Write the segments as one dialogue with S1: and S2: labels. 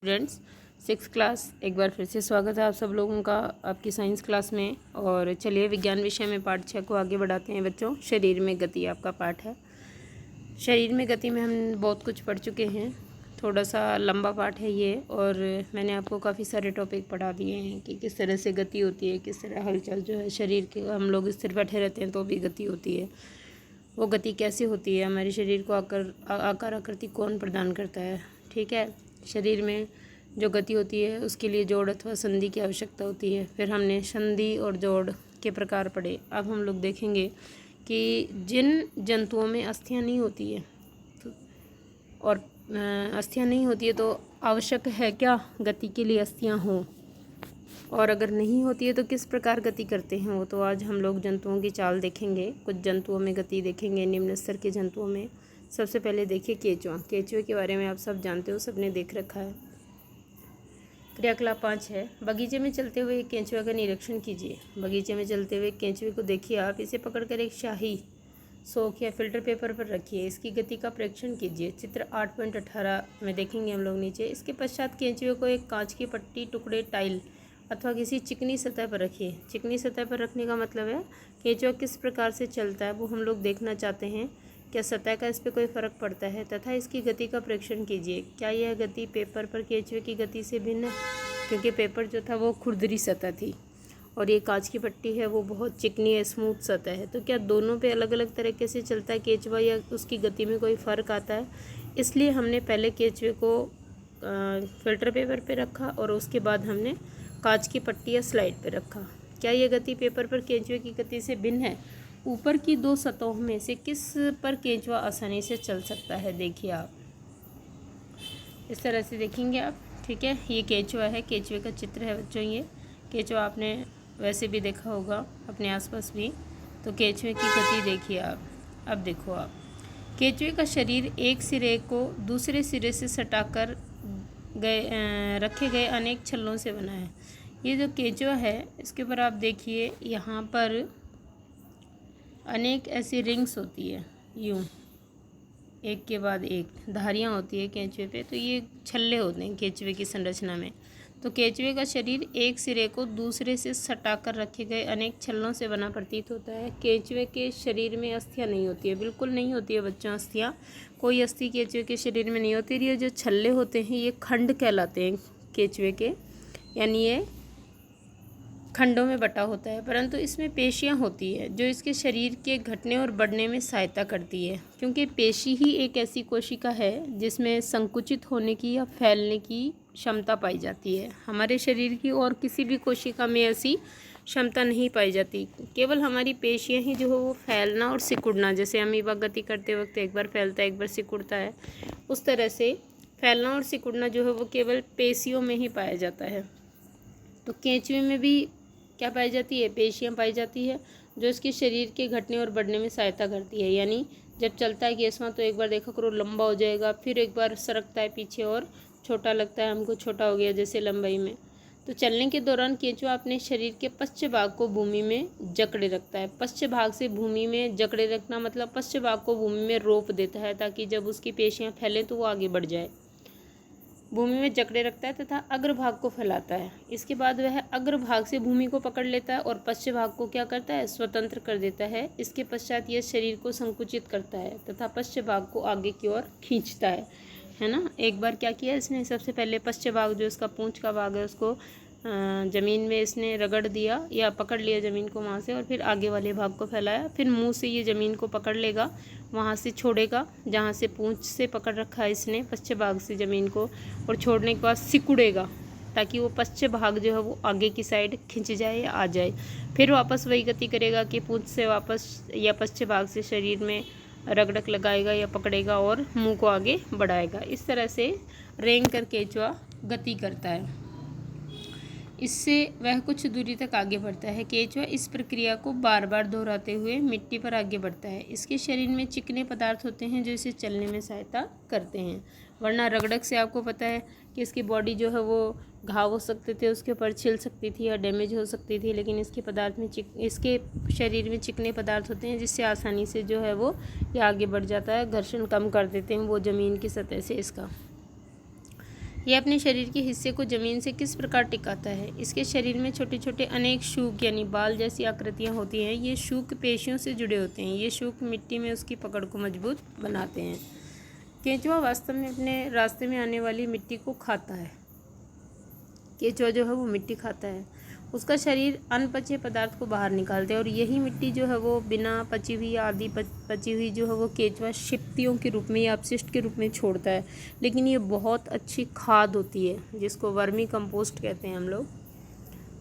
S1: Students, 6th class एक बार फिर से स्वागत है आप सब लोगों का आपकी साइंस क्लास में। और चलिए विज्ञान विषय में पाठ 6 को आगे बढ़ाते हैं बच्चों। शरीर में गति आपका पाठ है। शरीर में गति में हम बहुत कुछ पढ़ चुके हैं, थोड़ा सा लंबा पाठ है ये, और मैंने आपको काफ़ी सारे टॉपिक पढ़ा दिए हैं कि किस तरह से गति होती है, किस तरह हलचल जो है शरीर के, हम लोग स्थिर बैठे रहते हैं तो भी गति होती है। वो गति कैसे होती है, हमारे शरीर को आकार आकृति कौन प्रदान करता है, ठीक है। शरीर में जो गति होती है उसके लिए जोड़ अथवा संधि की आवश्यकता होती है। फिर हमने संधि और जोड़ के प्रकार पढ़े। अब हम लोग देखेंगे कि जिन जंतुओं में अस्थियां नहीं होती है और अस्थियां नहीं होती है तो आवश्यक है क्या गति के लिए अस्थियां हों, और अगर नहीं होती है तो किस प्रकार गति करते हैं वो। तो आज हम लोग जंतुओं की चाल देखेंगे, कुछ जंतुओं में गति देखेंगे, निम्न स्तर के जंतुओं में। सबसे पहले देखिए केंचुआ। केंचुए के बारे में आप सब जानते हो, सबने देख रखा है। क्रियाकलाप 5 है। बगीचे में चलते हुए एक केंचुए का निरीक्षण कीजिए। बगीचे में चलते हुए केंचुए को देखिए आप, इसे पकड़कर एक शाही सोख या फिल्टर पेपर पर रखिए। इसकी गति का परीक्षण कीजिए। चित्र 8.18 में देखेंगे हम लोग नीचे। इसके पश्चात केंचुए को एक कांच की पट्टी, टुकड़े, टाइल अथवा किसी चिकनी सतह पर रखिए। चिकनी सतह पर रखने का मतलब है केंचुआ किस प्रकार से चलता है वो हम लोग देखना चाहते हैं। क्या सतह का इस पर कोई फ़र्क पड़ता है, तथा इसकी गति का परीक्षण कीजिए। क्या यह गति पेपर पर केंचुए की गति से भिन्न है, क्योंकि पेपर जो था वो खुरदरी सतह थी और ये कांच की पट्टी है वो बहुत चिकनी है, स्मूथ सतह है। तो क्या दोनों पे अलग अलग तरीके से चलता है केंचुआ, या उसकी गति में कोई फ़र्क आता है। इसलिए हमने पहले केंचुए को फिल्टर पेपर पे रखा और उसके बाद हमने कांच की पट्टी या स्लाइड पे रखा। क्या यह गति पेपर पर केंचुए की गति से भिन्न है। ऊपर की दो सतहों में से किस पर केंचुआ आसानी से चल सकता है, देखिए आप इस तरह से देखेंगे आप, ठीक है। ये केंचुआ है, केंचुए का चित्र है बच्चों। ये केंचुआ आपने वैसे भी देखा होगा अपने आसपास भी। तो केंचुए की गति देखिए आप। अब देखो आप, केंचुए का शरीर एक सिरे को दूसरे सिरे से सटाकर रखे गए अनेक छल्लों से बना है। ये जो केंचुआ है इसके ऊपर आप देखिए, यहाँ पर अनेक ऐसी रिंग्स होती है, यूँ एक के बाद एक धारियाँ होती है केंचुए पे। तो ये छल्ले होते हैं केंचुए की संरचना में। तो केंचुए का शरीर एक सिरे को दूसरे से सटाकर रखे गए अनेक छल्लों से बना प्रतीत होता है। केंचुए के शरीर में अस्थियाँ नहीं होती है, बिल्कुल नहीं होती है बच्चों अस्थियाँ। कोई अस्थि केंचुए के शरीर में नहीं होती। ये जो छल्ले होते हैं ये खंड कहलाते हैं केंचुए के, यानी ये खंडों में बटा होता है। परंतु इसमें पेशियां होती है जो इसके शरीर के घटने और बढ़ने में सहायता करती है, क्योंकि पेशी ही एक ऐसी कोशिका है जिसमें संकुचित होने की या फैलने की क्षमता पाई जाती है। हमारे शरीर की और किसी भी कोशिका में ऐसी क्षमता नहीं पाई जाती। केवल हमारी पेशियां ही जो है वो फैलना और सिकुड़ना, जैसे अमीबा गति करते वक्त एक बार फैलता है एक बार सिकुड़ता है, उस तरह से फैलना और सिकुड़ना जो है वो केवल पेशियों में ही पाया जाता है। तो केंचुए में भी क्या पाई जाती है, पेशियाँ पाई जाती है जो इसके शरीर के घटने और बढ़ने में सहायता करती है। यानी जब चलता है केंचुआ तो एक बार देखा करो लंबा हो जाएगा, फिर एक बार सरकता है पीछे और छोटा लगता है, हमको छोटा हो गया जैसे लंबाई में। तो चलने के दौरान केंचुआ अपने शरीर के पश्च भाग को भूमि में जकड़े रखता है। पश्च भाग से भूमि में जकड़े रखना मतलब पश्च भाग को भूमि में रोप देता है, ताकि जब उसकी पेशियाँ फैलें तो वो आगे बढ़ जाए। भूमि में जकड़े रखता है तथा अग्रभाग को फैलाता है। इसके बाद वह अग्रभाग से भूमि को पकड़ लेता है और पश्च भाग को क्या करता है, स्वतंत्र कर देता है। इसके पश्चात यह शरीर को संकुचित करता है तथा पश्च भाग को आगे की ओर खींचता है ना। एक बार क्या किया इसने, सबसे पहले पश्च भाग जो इसका पूंछ का भाग है उसको ज़मीन में इसने रगड़ दिया या पकड़ लिया ज़मीन को वहाँ से, और फिर आगे वाले भाग को फैलाया। फिर मुंह से ये ज़मीन को पकड़ लेगा, वहाँ से छोड़ेगा जहाँ से पूंछ से पकड़ रखा है इसने पश्च भाग से ज़मीन को, और छोड़ने के बाद सिकुड़ेगा ताकि वो पश्च भाग जो है वो आगे की साइड खिंच जाए या आ जाए। फिर वापस वही गति करेगा कि पूंछ से वापस या पश्च भाग से शरीर में रगड़क लगाएगा या पकड़ेगा और मुँह को आगे बढ़ाएगा। इस तरह से रेंग कर केंचुआ गति करता है। इससे वह कुछ दूरी तक आगे बढ़ता है। केंचुआ इस प्रक्रिया को बार बार दोहराते हुए मिट्टी पर आगे बढ़ता है। इसके शरीर में चिकने पदार्थ होते हैं जो इसे चलने में सहायता करते हैं, वरना रगड़क से आपको पता है कि इसकी बॉडी जो है वो घाव हो सकते थे, उसके ऊपर छिल सकती थी या डैमेज हो सकती थी, लेकिन इसके शरीर में चिकने पदार्थ होते हैं जिससे आसानी से जो है वो ये आगे बढ़ जाता है, घर्षण कम कर देते हैं वो ज़मीन की सतह से इसका। ये अपने शरीर के हिस्से को ज़मीन से किस प्रकार टिकाता है? इसके शरीर में छोटे छोटे अनेक शूक यानी बाल जैसी आकृतियाँ होती हैं। ये शूक पेशियों से जुड़े होते हैं। ये शूक मिट्टी में उसकी पकड़ को मजबूत बनाते हैं। केंचुआ वास्तव में अपने रास्ते में आने वाली मिट्टी को खाता है। केंचुआ जो है वो मिट्टी खाता है। उसका शरीर अनपचे पदार्थ को बाहर निकालते हैं और यही मिट्टी जो है वो बिना पची हुई या आधी पची हुई जो है वो केंचुआ शिप्तियों के रूप में या अपशिष्ट के रूप में छोड़ता है। लेकिन ये बहुत अच्छी खाद होती है जिसको वर्मी कंपोस्ट कहते हैं हम लोग।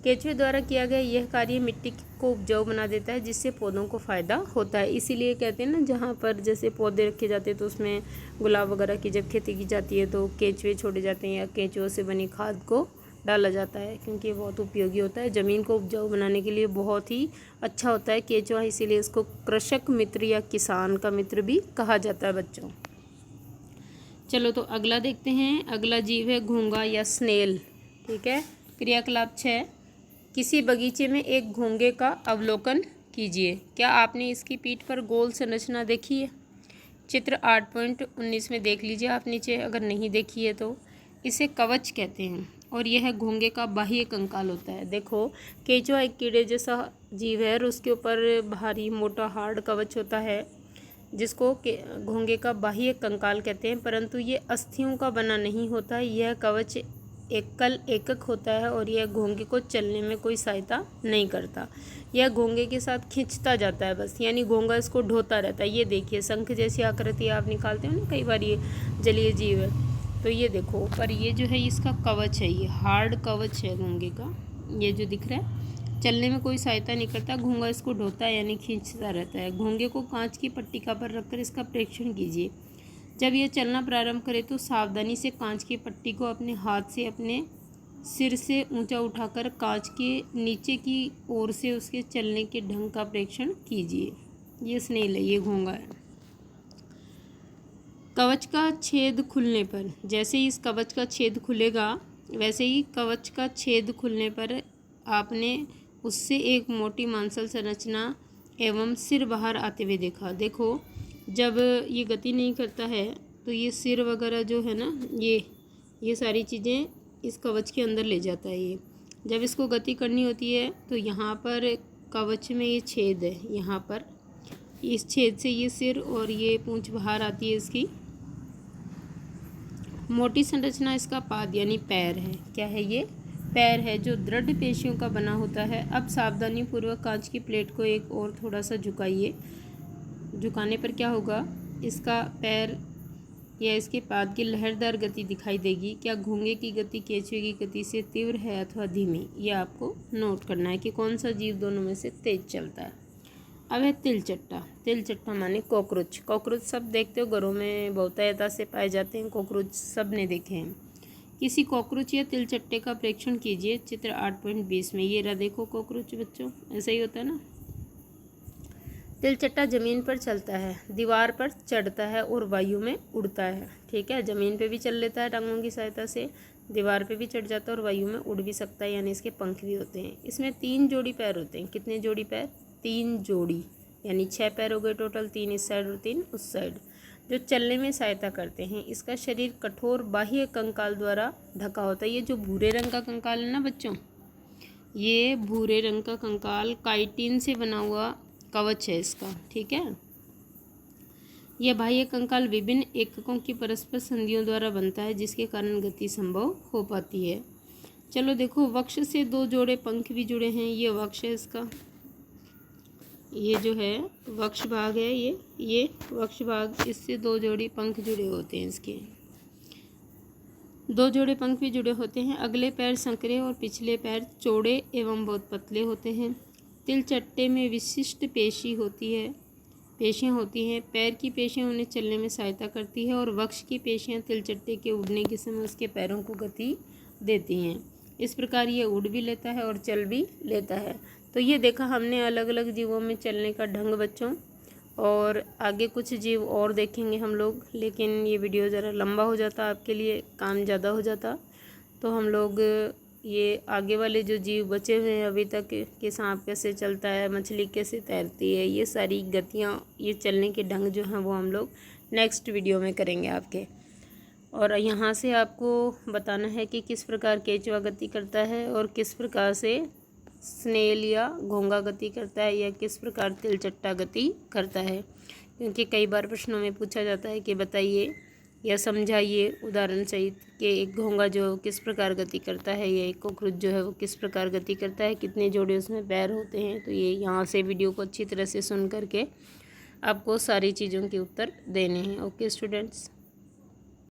S1: केंचुए द्वारा किया गया यह कार्य मिट्टी को उपजाऊ बना देता है जिससे पौधों को फ़ायदा होता है। इसीलिए कहते हैं ना, जहाँ पर जैसे पौधे रखे जाते हैं तो उसमें गुलाब वगैरह की जब खेती की जाती है तो केंचुए छोड़े जाते हैं या केंचुओं से बनी खाद को डाला जाता है, क्योंकि ये बहुत उपयोगी होता है। ज़मीन को उपजाऊ बनाने के लिए बहुत ही अच्छा होता है केंचुआ, इसीलिए इसको कृषक मित्र या किसान का मित्र भी कहा जाता है बच्चों। चलो तो अगला देखते हैं। अगला जीव है घोंघा या स्नेल। ठीक है। क्रियाकलाप 6, किसी बगीचे में एक घोंघे का अवलोकन कीजिए। क्या आपने इसकी पीठ पर गोल संरचना देखी है? चित्र 8.19 में देख लीजिए आप नीचे, अगर नहीं देखी है तो। इसे कवच कहते हैं और यह घोंघे का बाह्य कंकाल होता है। देखो, केंचुआ एक कीड़े जैसा जीव है और उसके ऊपर भारी मोटा हार्ड कवच होता है जिसको घोंघे का बाह्य कंकाल कहते हैं, परंतु ये अस्थियों का बना नहीं होता। यह कवच एकक होता है और यह घोंघे को चलने में कोई सहायता नहीं करता। यह घोंघे के साथ खींचता जाता है बस, यानी घोंघा इसको ढोता रहता है। ये देखिए, शंख जैसी आकृति आप निकालते हो ना कई बार, ये जलीय जीव है तो ये देखो, पर ये जो है इसका कवच है, ये हार्ड कवच है घोंघे का, ये जो दिख रहा है। चलने में कोई सहायता नहीं करता, घोंघा इसको ढोता है यानी खींचता रहता है। घोंघे को कांच की पट्टिका पर रखकर इसका परीक्षण कीजिए। जब यह चलना प्रारंभ करे तो सावधानी से कांच की पट्टी को अपने हाथ से अपने सिर से ऊंचा उठाकर कांच के नीचे की ओर से उसके चलने के ढंग का परीक्षण कीजिए। ये स्नेल है, ये घोंघा है। कवच का छेद खुलने पर, जैसे ही इस कवच का छेद खुलेगा वैसे ही कवच का छेद खुलने पर आपने उससे एक मोटी मांसल संरचना एवं सिर बाहर आते हुए देखा। देखो, जब ये गति नहीं करता है तो ये सिर वगैरह जो है ना, ये सारी चीज़ें इस कवच के अंदर ले जाता है। ये जब इसको गति करनी होती है तो यहाँ पर कवच में ये छेद है, यहाँ पर इस छेद से ये सिर और ये पूंछ बाहर आती है। इसकी मोटी संरचना इसका पाद यानी पैर है। क्या है ये? पैर है, जो दृढ़ पेशियों का बना होता है। अब सावधानी पूर्वक कांच की प्लेट को एक और थोड़ा सा झुकाइए। झुकाने पर क्या होगा? इसका पैर या इसके पाद की लहरदार गति दिखाई देगी। क्या घोंघे की गति केंचुए की गति से तीव्र है अथवा धीमी? ये आपको नोट करना है कि कौन सा जीव दोनों में से तेज चलता है। अब है तिलचट्टा। तिलचट्टा माने कॉकरोच। कॉकरोच सब देखते हो, घरों में बहुतायता से पाए जाते हैं कॉकरोच, सब ने देखे हैं। किसी कॉकरोच या तिलचट्टे का परीक्षण कीजिए। चित्र 8.20 में। ये रहा, देखो कॉकरोच बच्चों, ऐसा ही होता है ना। तिलचट्टा जमीन पर चलता है, दीवार पर चढ़ता है और वायु में उड़ता है। ठीक है, ज़मीन पे भी चल लेता है टांगों की सहायता से, दीवार पे भी चढ़ जाता है और वायु में उड़ भी सकता है, यानी इसके पंख भी होते हैं। इसमें 3 जोड़ी पैर होते हैं। कितने जोड़ी पैर? 3 जोड़ी, यानी 6 पैर हो गए टोटल, 3 इस साइड और 3 उस साइड, जो चलने में सहायता करते हैं। इसका शरीर कठोर बाह्य कंकाल द्वारा ढका होता है। ये जो भूरे रंग का कंकाल है ना बच्चों, ये भूरे रंग का कंकाल काइटिन से बना हुआ कवच है इसका। ठीक है, यह बाह्य कंकाल विभिन्न एककों की परस्पर संधियों द्वारा बनता है, जिसके कारण गति संभव हो पाती है। चलो देखो, वक्ष से 2 जोड़े पंख भी जुड़े हैं। ये वक्ष है इसका, ये जो है वक्ष भाग है, ये वक्ष भाग, इससे 2 जोड़ी पंख जुड़े होते हैं। इसके 2 जोड़े पंख भी जुड़े होते हैं। अगले पैर संकरे और पिछले पैर चौड़े एवं बहुत पतले होते हैं। तिलचट्टे में विशिष्ट पेशियाँ होती हैं। पैर की पेशियाँ उन्हें चलने में सहायता करती है और वक्ष की पेशियाँ तिलचट्टे के उड़ने के समय उसके पैरों को गति देती हैं। इस प्रकार ये उड़ भी लेता है और चल भी लेता है। तो ये देखा हमने अलग अलग जीवों में चलने का ढंग बच्चों, और आगे कुछ जीव और देखेंगे हम लोग, लेकिन ये वीडियो ज़रा लंबा हो जाता, आपके लिए काम ज़्यादा हो जाता, तो हम लोग ये आगे वाले जो जीव बचे हुए हैं अभी तक, कि सांप कैसे चलता है, मछली कैसे तैरती है, ये सारी गतियाँ, ये चलने के ढंग जो हैं वो हम लोग नेक्स्ट वीडियो में करेंगे आपके। और यहाँ से आपको बताना है कि किस प्रकार केचुआ गति करता है और किस प्रकार से स्नेल या घोंगा गति करता है या किस प्रकार तिलचट्टा गति करता है, क्योंकि कई बार प्रश्नों में पूछा जाता है कि बताइए या समझाइए उदाहरण सहित कि एक घोंगा जो किस प्रकार गति करता है या एक कोकरुच जो है वो किस प्रकार गति करता है, कितने जोड़े उसमें पैर होते हैं। तो ये यहाँ से वीडियो को अच्छी तरह से सुन करके आपको सारी चीज़ों के उत्तर देने हैं। Okay students.